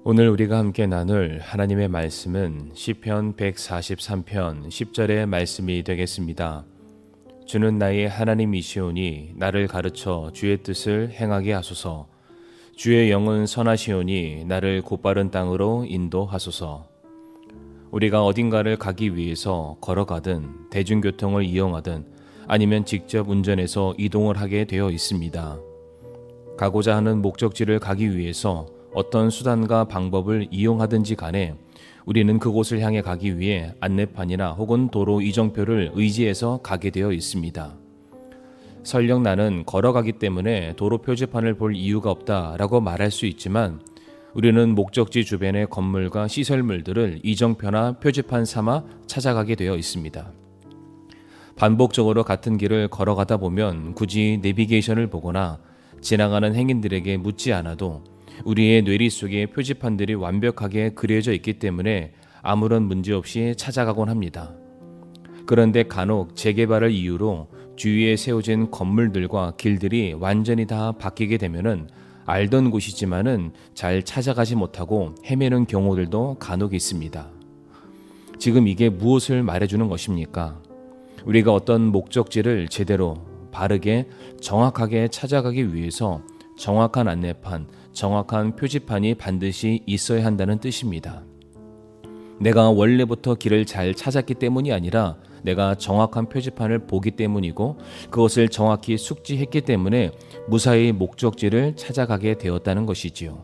오늘 우리가 함께 나눌 하나님의 말씀은 시편 143편 10절의 말씀이 되겠습니다. 주는 나의 하나님이시오니 나를 가르쳐 주의 뜻을 행하게 하소서. 주의 영은 선하시오니 나를 곧바른 땅으로 인도하소서. 우리가 어딘가를 가기 위해서 걸어가든 대중교통을 이용하든 아니면 직접 운전해서 이동을 하게 되어 있습니다. 가고자 하는 목적지를 가기 위해서 어떤 수단과 방법을 이용하든지 간에 우리는 그곳을 향해 가기 위해 안내판이나 혹은 도로 이정표를 의지해서 가게 되어 있습니다. 설령 나는 걸어가기 때문에 도로 표지판을 볼 이유가 없다라고 말할 수 있지만 우리는 목적지 주변의 건물과 시설물들을 이정표나 표지판 삼아 찾아가게 되어 있습니다. 반복적으로 같은 길을 걸어가다 보면 굳이 내비게이션을 보거나 지나가는 행인들에게 묻지 않아도 우리의 뇌리 속에 표지판들이 완벽하게 그려져 있기 때문에 아무런 문제 없이 찾아가곤 합니다. 그런데 간혹 재개발을 이유로 주위에 세워진 건물들과 길들이 완전히 다 바뀌게 되면은 알던 곳이지만은 잘 찾아가지 못하고 헤매는 경우들도 간혹 있습니다. 지금 이게 무엇을 말해주는 것입니까? 우리가 어떤 목적지를 제대로 바르게 정확하게 찾아가기 위해서 정확한 안내판, 정확한 표지판이 반드시 있어야 한다는 뜻입니다. 내가 원래부터 길을 잘 찾았기 때문이 아니라 내가 정확한 표지판을 보기 때문이고 그것을 정확히 숙지했기 때문에 무사히 목적지를 찾아가게 되었다는 것이지요.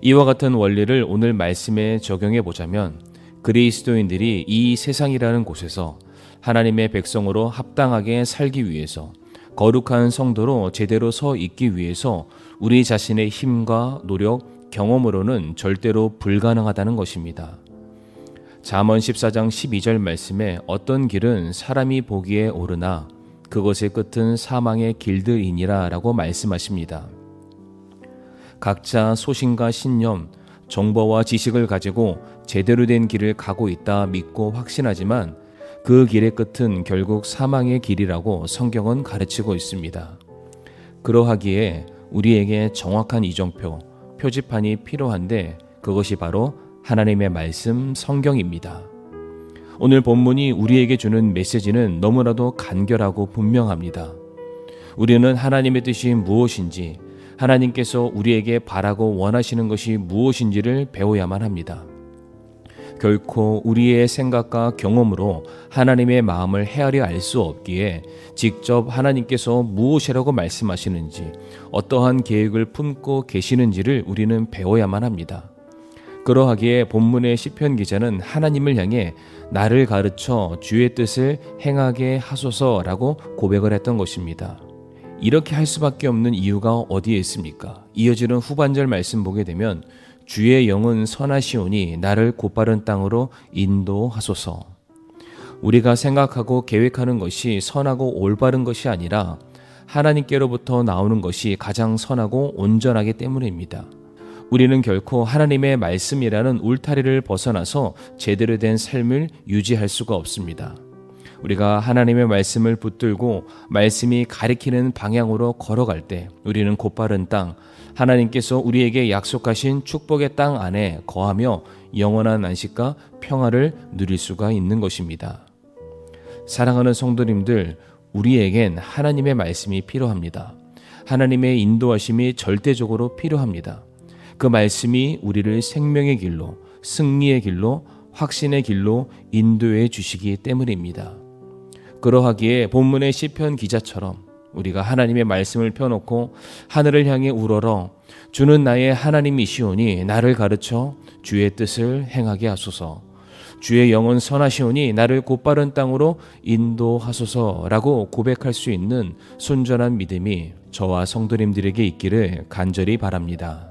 이와 같은 원리를 오늘 말씀에 적용해 보자면 그리스도인들이 이 세상이라는 곳에서 하나님의 백성으로 합당하게 살기 위해서 거룩한 성도로 제대로 서 있기 위해서 우리 자신의 힘과 노력, 경험으로는 절대로 불가능하다는 것입니다. 잠언 14장 12절 말씀에 어떤 길은 사람이 보기에 오르나 그것의 끝은 사망의 길들이니라 라고 말씀하십니다. 각자 소신과 신념, 정보와 지식을 가지고 제대로 된 길을 가고 있다 믿고 확신하지만 그 길의 끝은 결국 사망의 길이라고 성경은 가르치고 있습니다. 그러하기에 우리에게 정확한 이정표, 표지판이 필요한데 그것이 바로 하나님의 말씀 성경입니다. 오늘 본문이 우리에게 주는 메시지는 너무나도 간결하고 분명합니다. 우리는 하나님의 뜻이 무엇인지, 하나님께서 우리에게 바라고 원하시는 것이 무엇인지를 배워야만 합니다. 결코 우리의 생각과 경험으로 하나님의 마음을 헤아려 알 수 없기에 직접 하나님께서 무엇이라고 말씀하시는지, 어떠한 계획을 품고 계시는지를 우리는 배워야만 합니다. 그러하기에 본문의 시편 기자는 하나님을 향해 나를 가르쳐 주의 뜻을 행하게 하소서라고 고백을 했던 것입니다. 이렇게 할 수밖에 없는 이유가 어디에 있습니까? 이어지는 후반절 말씀 보게 되면 주의 영은 선하시오니 나를 곧바른 땅으로 인도하소서. 우리가 생각하고 계획하는 것이 선하고 올바른 것이 아니라 하나님께로부터 나오는 것이 가장 선하고 온전하기 때문입니다. 우리는 결코 하나님의 말씀이라는 울타리를 벗어나서 제대로 된 삶을 유지할 수가 없습니다. 우리가 하나님의 말씀을 붙들고 말씀이 가리키는 방향으로 걸어갈 때 우리는 곧바른 땅, 하나님께서 우리에게 약속하신 축복의 땅 안에 거하며 영원한 안식과 평화를 누릴 수가 있는 것입니다. 사랑하는 성도님들, 우리에겐 하나님의 말씀이 필요합니다. 하나님의 인도하심이 절대적으로 필요합니다. 그 말씀이 우리를 생명의 길로, 승리의 길로, 확신의 길로 인도해 주시기 때문입니다. 그러하기에 본문의 시편 기자처럼 우리가 하나님의 말씀을 펴놓고 하늘을 향해 우러러 주는 나의 하나님이시오니 나를 가르쳐 주의 뜻을 행하게 하소서. 주의 영은 선하시오니 나를 곧바른 땅으로 인도하소서라고 고백할 수 있는 순전한 믿음이 저와 성도님들에게 있기를 간절히 바랍니다.